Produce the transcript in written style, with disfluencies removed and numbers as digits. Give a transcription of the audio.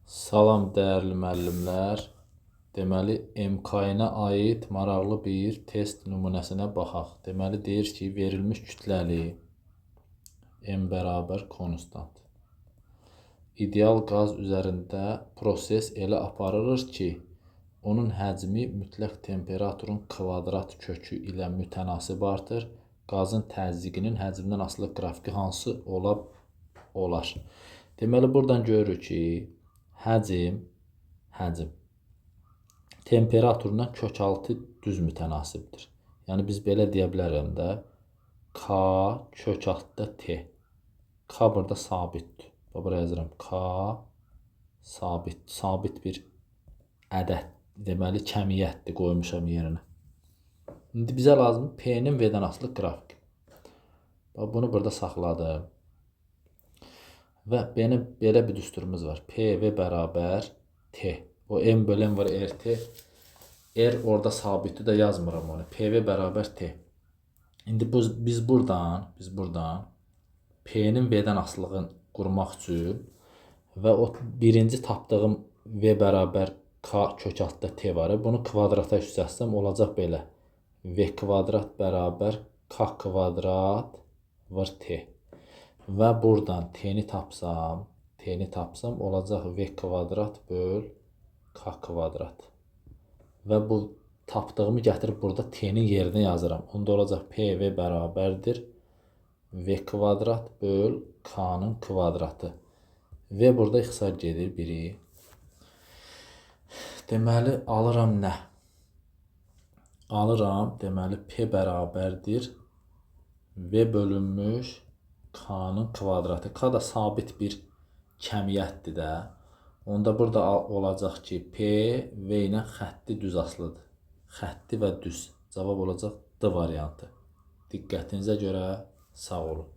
Salam dəyərli müəllimlər. Deməli, MK-nə aid maraqlı bir test nümunəsinə baxaq. Deməli, deyir ki, verilmiş kütləli M bərabər konstant. İdeal qaz üzərində proses elə aparılır ki, onun həcmi mütləq temperaturun kvadrat kökü ilə mütənasib artır. Qazın təzyiqinin həcmindən asılı qrafiki hansı olar? Deməli, buradan görürük ki, həcm temperaturuna kökaltı düz mütənasibdir. Yəni, biz belə deyə bilərəm də, K kökaltda T. K burada sabitdir. Buraya yazıram, K sabit bir ədəd, deməli, kəmiyyətdir, qoymuşam yerinə. İndi bizə lazım P-nin V-dən asılı qrafiki. Bunu burada saxladım. Və belə bir düsturumuz var. PV bərabər T. O M bölən var RT. R orada sabitdir də yazmıram onu. PV bərabər T. İndi biz buradan P-nin V-dən asılılığını qurmaq üçün və o birinci tapdığım V bərabər K kökaltda T var. Bunu kvadrata yüksəltsəm olacaq belə. V kvadrat bərabər K kvadrat var T. Və buradan T-ni tapsam olacaq V kvadrat böl K kvadrat. Və bu tapdığımı gətirib burada T-nin yerinə yazıram. Onda olacaq PV bərabərdir V kvadrat böl K-nın kvadratı. V burada ixtisar gedir biri. Deməli, alıram nə? Alıram, deməli, P bərabərdir V bölünmüş K-nın kvadratı. K da sabit bir kəmiyyətdir də. Onda burada olacaq ki, P V ilə xətti düz asılıdır. Xətti və düz. Cavab olacaq D variantı. Diqqətinizə görə sağ olun.